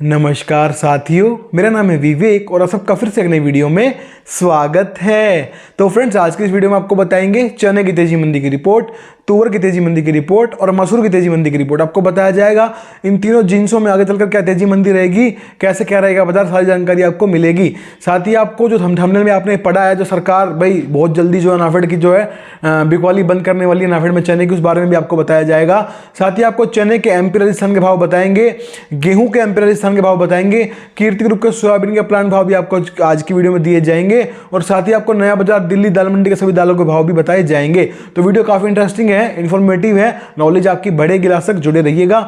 नमस्कार साथियों, मेरा नाम है विवेक और आप सबका फिर से एक नई वीडियो में स्वागत है। तो फ्रेंड्स, आज की इस वीडियो में आपको बताएंगे चने की तेजी मंदी की रिपोर्ट, तुअर की तेजी मंदी की रिपोर्ट और मसूर की तेजी मंदी की रिपोर्ट। आपको बताया जाएगा इन तीनों जिन्सों में आगे चलकर क्या तेजी मंदी रहेगी, कैसे क्या रहेगा बाजार, सारी जानकारी आपको मिलेगी। साथ ही आपको जो थंबनेल में आपने पढ़ा है, जो सरकार भाई बहुत जल्दी जो है नाफेड की जो है बिकवाली बंद करने वाली है नाफेड में चने की, उस बारे में भी आपको बताया जाएगा। साथ ही आपको चने के एमपी राजस्थान के भाव बताएंगे, गेहूं के एमपी राजस्थान के भाव बताएंगे, कीर्ति ग्रुप के सोयाबीन के प्लांट भाव भी आपको आज की वीडियो में दिए जाएंगे और साथ ही आपको नया बाजार दिल्ली दाल मंडी के सभी दालों के भाव भी बताए जाएंगे। तो वीडियो काफी इंटरेस्टिंग है, इन्फॉर्मेटिव है, नॉलेज आपकी बढ़ेगी, लास्ट तक जुड़े रहिएगा।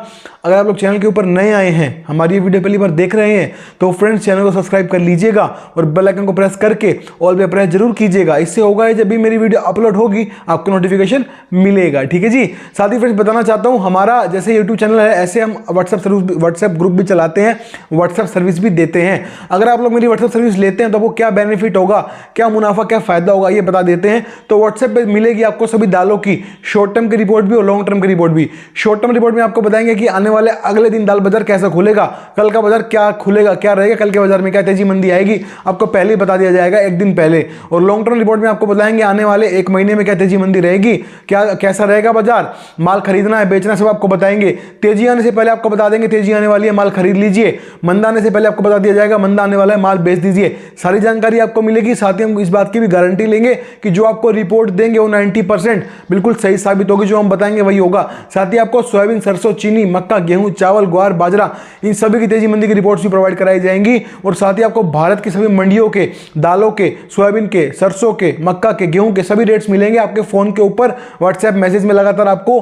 अगर आप लोग चैनल के ऊपर नए आए हैं, हमारी ये वीडियो पहली बार देख रहे हैं, तो फ्रेंड्स चैनल को सब्सक्राइब कर लीजिएगा और बेल आइकन को प्रेस करके ऑल पे प्रेस जरूर कीजिएगा। इससे होगा जब भी मेरी वीडियो अपलोड होगी आपको नोटिफिकेशन मिलेगा, ठीक है जी। साथ ही फ्रेंड्स बताना चाहता हूं, हमारा जैसे यूट्यूब चैनल है ऐसे हम व्हाट्सएप ग्रुप भी चलाते हैं, व्हाट्सएप सर्विस भी देते हैं। अगर आप लोग मेरी व्हाट्सएप सर्विस लेते हैं तो आपको क्या बेनिफिट होगा, क्या मुनाफा, क्या फायदा होगा, ये बता देते हैं। तो व्हाट्सएप पे मिलेगी आपको सभी दालों की शॉर्ट टर्म की रिपोर्ट भी और लॉन्ग टर्म की रिपोर्ट भी। शॉर्ट टर्म रिपोर्ट में आपको बताएंगे कि आने वाले अगले दिन दाल बाजार कैसा खुलेगा, कल का बाजार क्या खुलेगा, क्या रहेगा, कल के बाजार में क्या तेजी मंदी आएगी, आपको पहले ही बता दिया जाएगा एक दिन पहले। और लॉन्ग टर्म रिपोर्ट में आपको बताएंगे आने वाले एक महीने में क्या तेजी मंदी रहेगी, क्या कैसा रहेगा बाजार, माल खरीदना है बेचना सब आपको बताएंगे। तेजी आने से पहले आपको बता देंगे तेजी आने वाली है, माल खरीद लीजिए। मंदा आने से पहले आपको बता दिया जाएगा मंदा आने वाला है, माल बेच दीजिए। सारी जानकारी आपको मिलेगी। साथ ही हम इस बात की भी गारंटी लेंगे कि जो आपको रिपोर्ट देंगे वो 90% बिल्कुल सही साबित होगी, जो हम बताएंगे वही होगा। साथ ही आपको सोयाबीन, सरसों, चीनी, मक्का, गेहूं, चावल, ग्वार, बाजरा, इन सभी की तेजी मंदी की रिपोर्ट्स भी प्रोवाइड कराई जाएंगी। और साथ ही आपको भारत की सभी मंडियों के दालों के, सोयाबीन के, सरसों के, मक्का के, गेहूं के सभी रेट्स मिलेंगे आपके फोन के ऊपर। व्हाट्सएप मैसेज में लगातार आपको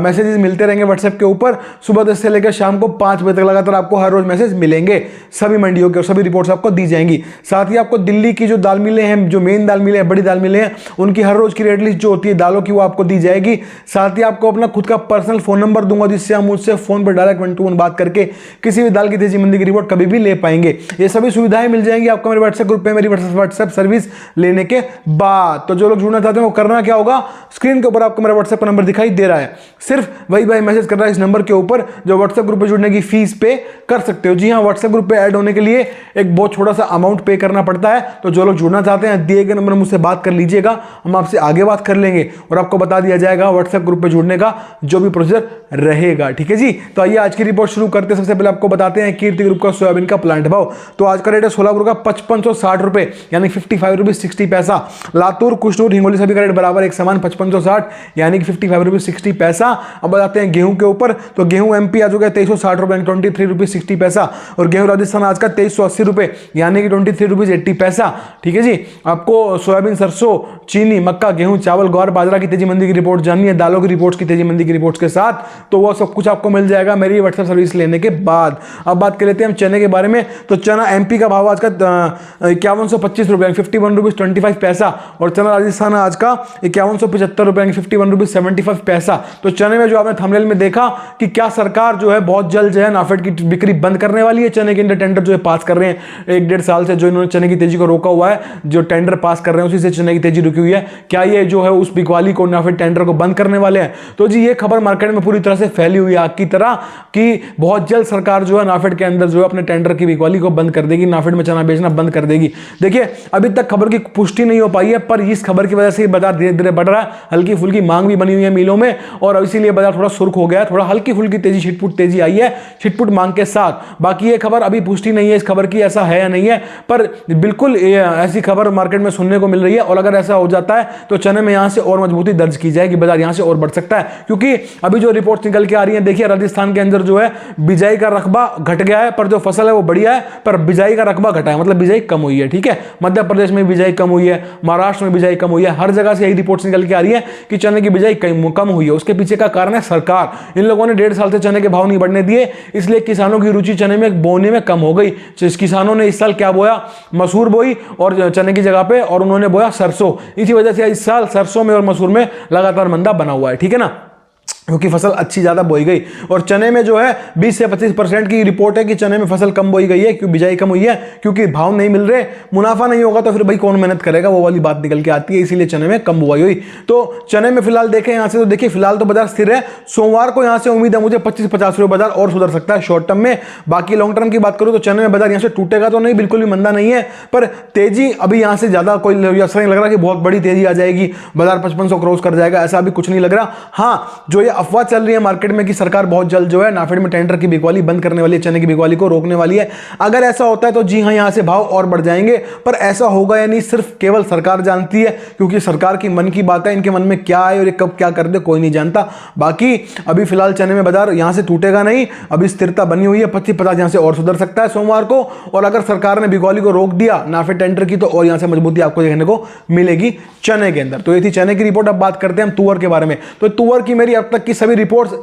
मैसेजेस मिलते रहेंगे व्हाट्सएप के ऊपर। सुबह 10 से लेकर शाम को 5 बजे तक लगातार आपको हर रोज मैसेज मिलेंगे सभी मंडियों के और सभी रिपोर्ट्स आपको दी जाएंगी। साथ ही आपको दिल्ली की जो दाल मिलें हैं, जो मेन दाल मिलें हैं, बड़ी दाल मिलें हैं, उनकी हर रोज की रेट लिस्ट जो होती है दालों की वो आपको दी जाएगी। साथ ही आपको अपना खुद का पर्सनल फोन नंबर दूंगा, जिससे हम मुझसे फोन पर डायरेक्ट 1 to 1 बात करके किसी भी दाल की तेजी मंदी की रिपोर्ट कभी भी ले पाएंगे। ये सभी सुविधाएं मिल जाएंगी आपको मेरे व्हाट्सएप ग्रुप पे, मेरी व्हाट्सएप सर्विस लेने के बाद। तो जो लोग जुड़ना चाहते हैं वो करना क्या होगा, स्क्रीन के ऊपर आपको मेरा व्हाट्सएप का नंबर दिखाई दे रहा है, सिर्फ वही भाई मैसेज कर रहा है इस नंबर के ऊपर, जो व्हाट्सएप ग्रुप पे जुड़ने की फीस पे कर सकते हो। जी हाँ, व्हाट्सएप ग्रुप पे ऐड होने के लिए एक बहुत छोटा सा अमाउंट पे करना पड़ता है। तो जो लोग जुड़ना चाहते हैं दिए गए नंबर मुझसे बात कर लीजिएगा, हम आपसे आगे बात कर लेंगे और आपको बता दिया जाएगा व्हाट्सएप ग्रुप पे जुड़ने का जो भी प्रोसीजर रहेगा, ठीक है जी। तो आइए आज की रिपोर्ट शुरू करते हैं। सबसे पहले आपको बताते हैं कीर्ति ग्रुप का सोयाबीन का प्लांट भाव। तो आज का रेट है सोलापुर का 5560 रुपए, यानी 55 रुपीज 60 पैसा। लातूर, कुशनूर, हिंगोली सभी का रेट बराबर एक समान 5560, यानी कि 55 रुपीज 60 पैसा। अब बताते हैं गेहूं के ऊपर। तो गेहूं एमपी आज हो गया 2360 रुपए, 23 रुपीज 60 पैसा। और गेहूं राजस्थान आज का 2380 रुपए, यानी कि 23 रुपीज 80 पैसा, ठीक है जी। आपको सोयाबीन, सरसों, चीनी, मक्का, गेहूं, चावल, ग्वार, बाजरा की तेजी मंदी की रिपोर्ट जाननी है, दालों की रिपोर्ट्स की तेजी मंदी की रिपोर्ट्स के साथ, तो वो सब कुछ आपको मिल जाएगा मेरी व्हाट्सएप सर्विस लेने के बाद। अब बात कर लेते हैं हम चने के बारे में। तो चना एमपी का भाव आज का 5125 रुपए, 51 रुपीज 25 पैसा। और चना राजस्थान आज का 5175 रुपए, 51 रुपीज 75 पैसा। तो चने में जो आपने थंबनेल में देखा कि क्या सरकार जो है बहुत जल्द जो है नाफेड की बिक्री बंद करने वाली है। चने के अंदर टेंडर जो है पास कर रहे हैं, 1-1.5 साल से जो इन्होंने चने की तेजी को रोका हुआ है, जो टेंडर पास कर रहे हैं उसी से चने की तेजी रुकी हुई है। क्या ये जो है उस बिकवाली को नाफेड टेंडर को बंद करने वाले हैं? तो जी ये खबर मार्केट में पूरी तरह से फैली हुई है आग की तरह कि बहुत जल्द सरकार जो है नाफेड के अंदर जो है अपने टेंडर की बिकवाली को बंद कर देगी, नाफेड में चना बेचना बंद कर देगी। देखिए अभी तक खबर की पुष्टि नहीं हो पाई है, पर इस खबर की वजह से बाजार धीरे धीरे बढ़ रहा है। हल्की फुल्की मांग भी बनी हुई है मिलों में और इसीलिए बाजार थोड़ा सुर्ख हो गया है, थोड़ा हल्की फुल्की तेजी, छिटपुट तेजी आई है, छिटपुट मांग के साथ। बाकी ये खबर अभी पुष्टि नहीं है इस खबर की, ऐसा है या नहीं है, पर बिल्कुल ऐसी खबर मार्केट में सुनने को मिल रही है। और अगर ऐसा हो जाता है तो चने में यहां से और मजबूती दर्ज की जाएगी, बाजार यहां से और बढ़ सकता है। क्योंकि अभी जो रिपोर्ट निकल के आ रही है, देखिए राजस्थान के अंदर जो है बिजाई का रकबा घट गया है, पर जो फसल है वो बढ़िया है, पर बिजाई का रकबा घटा है, मतलब बिजाई कम हुई है, ठीक है। मध्य प्रदेश में बिजाई कम हुई है, महाराष्ट्र में बिजाई कम हुई है, हर जगह से यही रिपोर्ट्स निकल के आ रही है कि चने की बिजाई कम हुई है। उसके पीछे का कारण है सरकार। इन लोगों ने 1.5 साल से चने के भाव नहीं बढ़ने दिए, इसलिए किसानों की रुचि चने में बोने में कम हो गई। किसानों ने इस साल क्या बोया, मसूर बोई और चने की जगह पे, और उन्होंने बोया सरसों। इसी वजह से इस साल सरसों में और मसूर में लगातार मंदा बना हुआ है, ठीक है ना। क्योंकि फसल अच्छी ज़्यादा बोई गई। और चने में जो है 20 से 25% की रिपोर्ट है कि चने में फसल कम बोई गई है, क्योंकि बिजाई कम हुई है, क्योंकि भाव नहीं मिल रहे, मुनाफा नहीं होगा तो फिर भाई कौन मेहनत करेगा, वो वाली बात निकल के आती है, इसीलिए चने में कम बुआई हुई। तो चने में फिलहाल देखें यहाँ से, तो देखिए फिलहाल तो बाजार स्थिर है। सोमवार को यहाँ से उम्मीद है मुझे 25-50 रुपये बाजार और सुधर सकता है शॉर्ट टर्म में। बाकी लॉन्ग टर्म की बात करूँ तो चने में बाजार यहाँ से टूटेगा तो नहीं, बिल्कुल भी मंदा नहीं है, पर तेजी अभी यहाँ से ज़्यादा कोई असर नहीं लग रहा कि बहुत बड़ी तेजी आ जाएगी, बाजार 5500 क्रॉस कर जाएगा, ऐसा अभी कुछ नहीं लग रहा। हाँ, जो ये अफवाह चल रही है मार्केट में कि सरकार बहुत जल्द जो है नाफेड में टेंडर की बिकवाली बंद करने वाली है, चने की बिकवाली को रोकने वाली है, अगर ऐसा होता है तो जी हाँ यहाँ से भाव और बढ़ जाएंगे, पर ऐसा होगा या नहीं सिर्फ केवल सरकार जानती है, क्योंकि सरकार की मन की बात है, इनके मन में क्या है और ये कब क्या कर दे कोई नहीं जानता। बाकी अभी फिलहाल चने में बाजार यहाँ से टूटेगा नहीं, अभी स्थिरता बनी हुई है, 25-50 यहाँ से और सुधर सकता है सोमवार को। और अगर सरकार ने बिकवाली को रोक दिया नाफेड टेंडर की तो और यहाँ से मजबूती आपको देखने को मिलेगी चने के अंदर। तो ये थी चने की रिपोर्ट। अब बात करते हैं हम तुअर के बारे में। तो तुअर की मेरी अब तक की सभी रिपोर्ट्स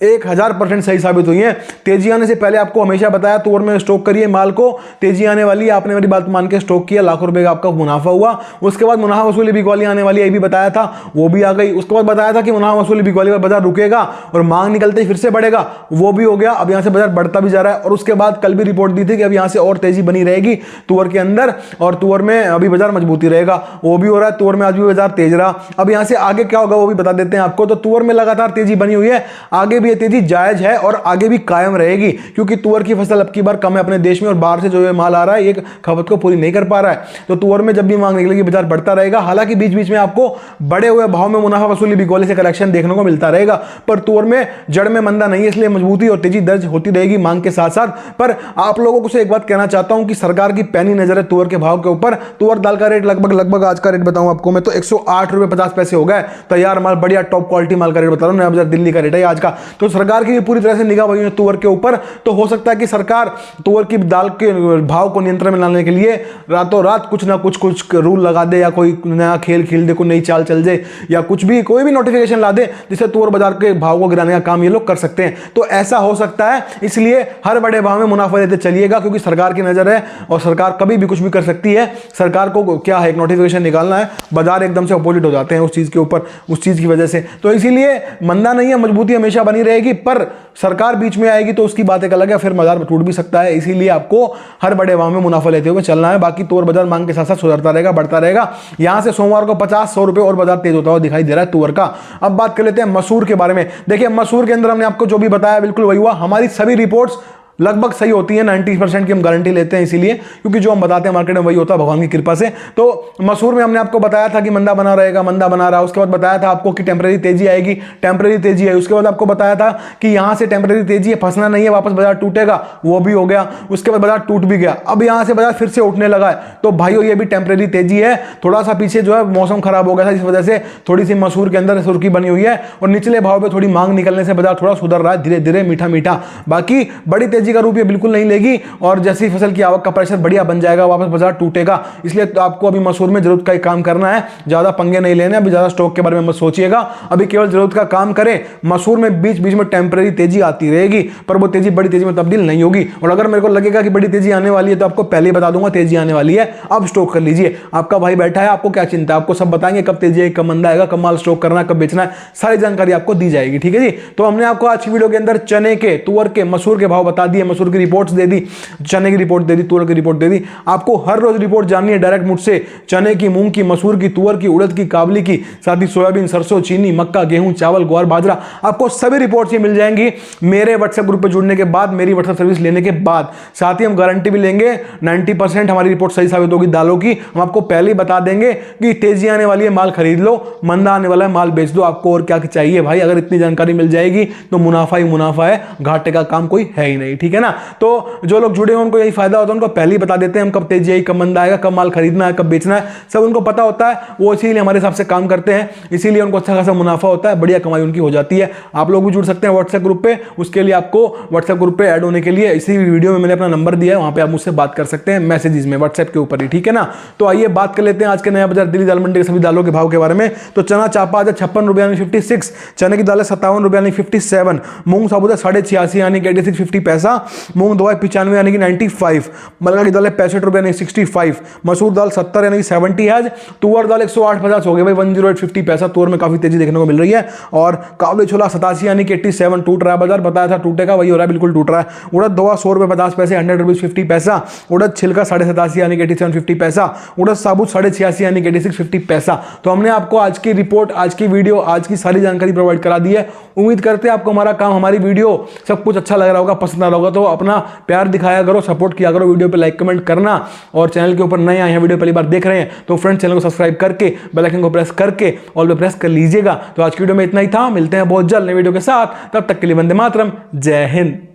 1000% सही साबित हुई है। तेजी आने से पहले आपको हमेशा बताया तुअर में स्टॉक करिए माल को, तेजी आने वाली है, आपने मेरी बात मान के स्टॉक किया, लाखों रुपए का आपका मुनाफा हुआ। उसके बाद मुनाफा वसूली बिकवाली आने वाली है, ये भी बताया था, वो भी आ गई। उसके बाद बताया था कि मुनाफा वसूली बिकवाली पर बाजार रुकेगा और मांग निकलते ही फिर से बढ़ेगा, वो भी हो गया। अब यहाँ से बाजार बढ़ता भी जा रहा है। और उसके बाद कल भी रिपोर्ट दी थी कि अब यहाँ से और तेजी बनी रहेगी तुअर के अंदर, और तुअर में अभी बाजार मजबूती रहेगा, वो भी हो रहा है। तुअर में आज भी बाजार तेज रहा। अब यहाँ से आगे क्या होगा वो भी बता देते हैं आपको। तो तुअर में लगातार तेजी बनी हुई है, आगे भी ये तेजी जायज है और आगे भी कायम रहेगी, क्योंकि तुअर की फसल अब की बार कम है अपने देश में और बाहर से जो ये माल आ रहा है ये खपत को पूरी नहीं कर पा रहा है। तो तुअर में जब भी मांग निकलेगी बाजार बढ़ता रहेगा। हालांकि बीच बीच में आपको बढ़े हुए भाव में मुनाफा वसूली बिकवाली से कलेक्शन देखने को मिलता रहेगा, पर तुअर में जड़ में मंदा नहीं है, इसलिए मजबूती और तेजी दर्ज होती रहेगी मांग के साथ साथ। पर आप लोगों को से एक बात कहना चाहता हूं कि सरकार की पैनी नजर है तुअर के भाव के ऊपर। तुअर दाल का रेट लगभग आज का रेट बताऊं आपको मैं तो 108 रुपये 50 पैसे हो गए। तैयार माल, बढ़िया टॉप क्वालिटी माल का रेट बता रहा हूं, नया बाजार दिल्ली का रेट है आज का। तो सरकार की पूरी तरह से निगाह बनी है तुअर के ऊपर। तो हो सकता है कि सरकार तुअर की दाल के भाव को नियंत्रण में लाने के लिए रातों रात कुछ ना कुछ रूल लगा दे, या कोई नया खेल खेल दे, कोई नई चाल चल जाए, या कुछ भी कोई भी नोटिफिकेशन ला दे जिससे तुअर बाजार के भाव को गिराने का काम ये लोग कर सकते हैं। तो ऐसा हो सकता है, इसलिए हर बड़े भाव में मुनाफा देते चलिएगा, क्योंकि सरकार की नजर है और सरकार कभी भी कुछ भी कर सकती है। सरकार को क्या है, एक नोटिफिकेशन निकालना है, बाजार एकदम से अपोजिट हो जाते हैं उस चीज के ऊपर, उस चीज की वजह से। तो इसीलिए मंदा नहीं है, मजबूती हमेशा बनी रहेगी, पर सरकार बीच में आएगी तो उसकी बात एक अलग है, फिर बाजार टूट भी सकता है। इसीलिए आपको हर बड़े भाव में मुनाफा लेते हुए चलना है। बाकी तुअर बाजार मांग के साथ साथ सुधरता रहेगा, बढ़ता रहेगा। यहां से सोमवार को 50-100 रुपए और बाजार तेज होता हुआ दिखाई दे रहा है तुअर का। अब बात कर लेते हैं मसूर के बारे में। देखिए मसूर के अंदर हमने आपको जो भी बताया बिल्कुल वही हुआ। हमारी सभी रिपोर्ट्स लगभग सही होती है, 90% की हम गारंटी लेते हैं, इसीलिए क्योंकि जो हम बताते हैं मार्केट में वही होता है भगवान की कृपा से। तो मसूर में हमने आपको बताया था कि मंदा बना रहेगा, मंदा बना रहा। उसके बाद बताया था आपको कि टेम्परेरी तेजी आएगी, टेम्परेरी तेजी आई। उसके बाद आपको बताया था कि यहां से टेम्परेरी तेजी है, फंसना नहीं है, वापस बाजार टूटेगा, वो भी हो गया। उसके बाद बाजार टूट भी गया, अब यहां से बाजार फिर से उठने लगा है। तो भाइयों ये भी टेम्परेरी तेजी है, थोड़ा सा पीछे जो है मौसम खराब हो गया था, इस वजह से थोड़ी सी मसूर के अंदर सुर्खी बनी हुई है और निचले भाव पर थोड़ी मांग निकलने से बाजार थोड़ा सुधर रहा है धीरे धीरे, मीठा मीठा। बाकी बड़ी तेजी का रूप ये बिल्कुल नहीं लेगी, और जैसी फसल की आवक का प्रेशर बढ़िया बन जाएगा वापस बाजार टूटेगा। इसलिए तो आपको अभी मसूर में जरूरत का ही काम करना है, ज्यादा पंगे नहीं लेने, अभी ज्यादा स्टॉक के बारे में मत सोचिएगा, अभी केवल जरूरत का काम करें। मसूर में बीच बीच में टेम्परेरी तेजी आती रहेगी, पर वो तेजी बड़ी तेजी में तब्दील नहीं होगी। और अगर मेरे को लगेगा कि बड़ी तेजी आने वाली है तो आपको पहले ही बता दूंगा तेजी आने वाली है, अब स्टॉक कर लीजिए। आपका भाई बैठा है, आपको क्या चिंता है, आपको सब बताएंगे कब तेजी आएगी, कब मंदा आएगा, कब माल स्टॉक करना है, कब बेचना है, सारी जानकारी आपको दी जाएगी। ठीक है जी। तो हमने आपको आज की वीडियो के अंदर चने के, तुअर के, मसूर के भाव बता दिए, मसूर की रिपोर्ट्स दे दी, चने की रिपोर्ट दे दी, तुअर की रिपोर्ट दे दी। आपको हर रोज रिपोर्ट जाननी है डायरेक्ट मुझसे, चने की, मूंग की, मसूर की, तुअर की, उड़द की, काबली की, साथ ही सोयाबीन, सरसों, चीनी, मक्का, गेहूं, चावल, ग्वार, बाजरा, आपको सभी रिपोर्ट्स ये मिल जाएंगी मेरे व्हाट्सएप ग्रुप पे जुड़ने के बाद, मेरी व्हाट्सएप सर्विस लेने के बाद। साथ ही हम गारंटी भी लेंगे 90% हमारी रिपोर्ट सही साबित होगी दालों की। हम आपको पहले ही बता देंगे कि तेजी आने वाली है, माल खरीद लो, मंदा आने वाला है, माल बेच दो। आपको और क्या चाहिए भाई, अगर इतनी जानकारी मिल जाएगी तो मुनाफा ही मुनाफा है, घाटे का काम कोई है ही नहीं। ठीक है ना। तो जो लोग जुड़े हैं उनको यही फायदा होता है, उनको पहले ही बता देते हैं हम कब तेजी आई, कब मंदा आएगा, कब माल खरीदना है, कब बेचना है, सब उनको पता होता है। वो इसीलिए हमारे हिसाब से काम करते हैं, इसीलिए उनको अच्छा खासा मुनाफा होता है, बढ़िया कमाई उनकी हो जाती है। आप लोग भी जुड़ सकते हैं व्हाट्सएप ग्रुप पे, उसके लिए आपको व्हाट्सएप ग्रुप पे ऐड होने के लिए इसी वीडियो में मैंने अपना नंबर दिया है, वहां पे आप मुझसे बात कर सकते हैं मैसेजेस में, व्हाट्सएप के ऊपर ही। ठीक है ना। तो आइए बात कर लेते हैं आज के नया बाजार दिल्ली दाल मंडी के सभी दालों के भाव के बारे में। तो चना चापा आज 56 रुपये यानी 56, चने की दाल 57 रुपये यानी 57, मूंग साबुत 86.5 यानी 86.50 पैसा, था। मूंग 295 यानी कि 95, मलका की दाल है 65 रुपये यानी 65, मसूर दाल 70 यानी कि 70 है। तुअर दाल 108.50 हो गया भाई, 108.50 पैसा। तुअर में काफी तेजी देखने को मिल रही है। और काबुली छोला 87 यानी कि 87 टूट रहा है बाजार, बताया था टूटेगा, वही हो रहा है, बिल्कुल टूट रहा है। उड़द दोवा 100 रुपये 50 पैसे, 100 रुपीज 50 पैसा। उड़द छिलका 87.5 यानी कि 87.50 पैसा। उड़द साबुत 86.5 यानी कि 86.50 पैसा। तो हमने आपको आज की रिपोर्ट, आज की वीडियो, आज की सारी जानकारी प्रोवाइड करा दी है। उम्मीद करते हैं आपको हमारा काम, हमारी वीडियो सब कुछ अच्छा लग रहा होगा, पसंद आ रहा होगा। तो अपना प्यार दिखाया करो, सपोर्ट किया करो, वीडियो पे लाइक कमेंट करना। और चैनल के ऊपर नए आए हैं, वीडियो पहली बार देख रहे हैं तो फ्रेंड्स चैनल को सब्सक्राइब करके बेल आइकन को प्रेस करके ऑल पे प्रेस कर लीजिएगा। तो आज की वीडियो में इतना ही था, मिलते हैं बहुत जल्द नई वीडियो के साथ, तब तक के लिए वंदे मातरम, जय हिंद।